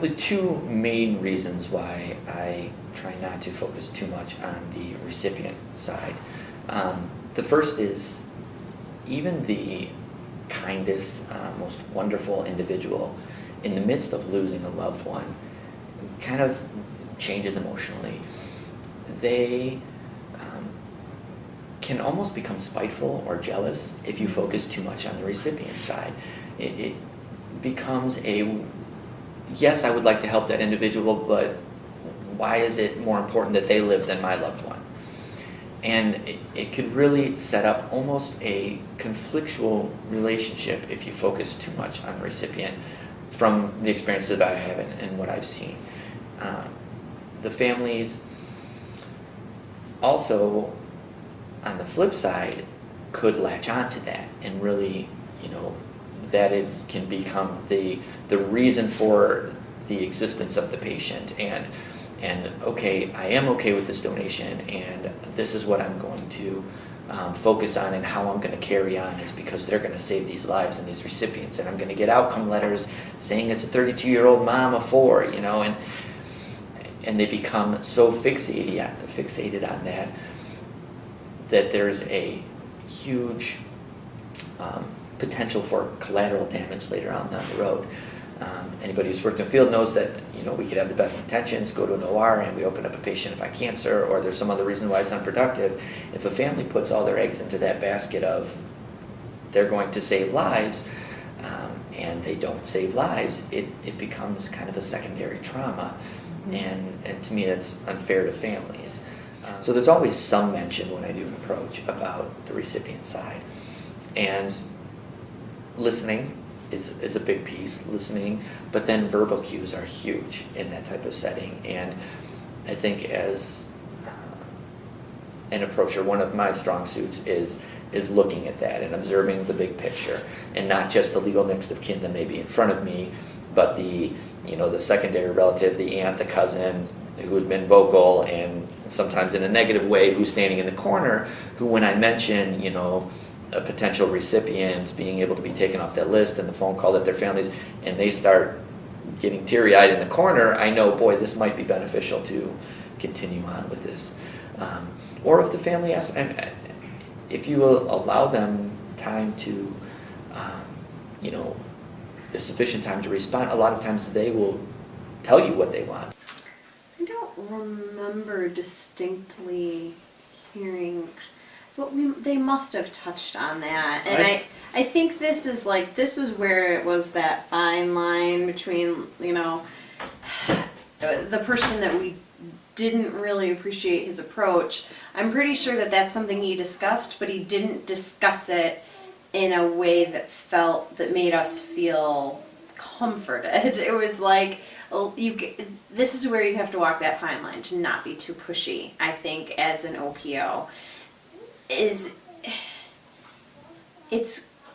probably two main reasons why I try not to focus too much on the recipient side. The first is even the kindest, most wonderful individual in the midst of losing a loved one kind of changes emotionally. They can almost become spiteful or jealous if you focus too much on the recipient side. It becomes yes, I would like to help that individual, but why is it more important that they live than my loved one? And it could really set up almost a conflictual relationship if you focus too much on the recipient from the experiences that I have and what I've seen. The families also, on the flip side, could latch on to that and really, that it can become the reason for the existence of the patient and okay, I am okay with this donation and this is what I'm going to focus on and how I'm going to carry on is because they're going to save these lives and these recipients and I'm going to get outcome letters saying it's a 32-year-old mom of 4, and they become so fixated on that there's a huge potential for collateral damage later on down the road. Anybody who's worked in the field knows that we could have the best intentions, go to an OR and we open up a patient to find cancer, or there's some other reason why it's unproductive. If a family puts all their eggs into that basket of they're going to save lives, and they don't save lives, it becomes kind of a secondary trauma, and to me that's unfair to families. So there's always some mention when I do an approach about the recipient side, and listening is a big piece, listening, but then verbal cues are huge in that type of setting. And I think as an approacher, one of my strong suits is looking at that and observing the big picture, and not just the legal next of kin that may be in front of me, but the secondary relative, the aunt, the cousin, who has been vocal and sometimes in a negative way, who's standing in the corner, who when I mention, a potential recipient being able to be taken off that list and the phone call that their families, and they start getting teary-eyed in the corner, I know, boy, this might be beneficial to continue on with this. Or if the family asks, if you will allow them time to, sufficient time to respond, a lot of times they will tell you what they want. I don't remember distinctly hearing... But they must have touched on that, and I think this was where it was that fine line between the person that we didn't really appreciate his approach. I'm pretty sure that that's something he discussed, but he didn't discuss it in a way that made us feel comforted. It was like, this is where you have to walk that fine line to not be too pushy, I think, as an OPO. It's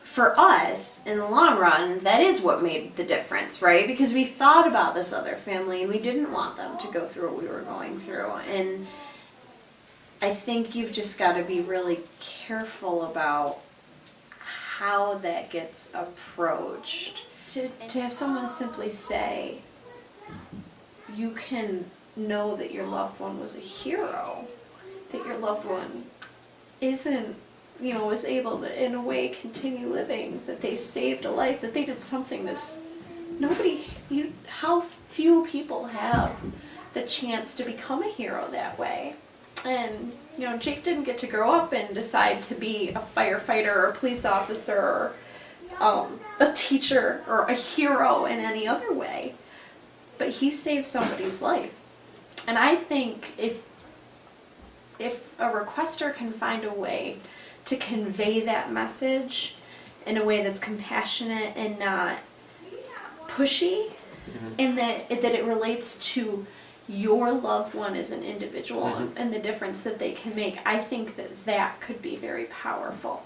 for us in the long run, that is what made the difference, right? Because we thought about this other family and we didn't want them to go through what we were going through. And I think you've just got to be really careful about how that gets approached. To have someone simply say, you can know that your loved one was a hero, that your loved one was able to, in a way, continue living, that they saved a life, that they did something how few people have the chance to become a hero that way. And, Jake didn't get to grow up and decide to be a firefighter or a police officer or a teacher or a hero in any other way. But he saved somebody's life. And I think if a requester can find a way to convey that message in a way that's compassionate and not pushy, and that it relates to your loved one as an individual and the difference that they can make, I think that could be very powerful.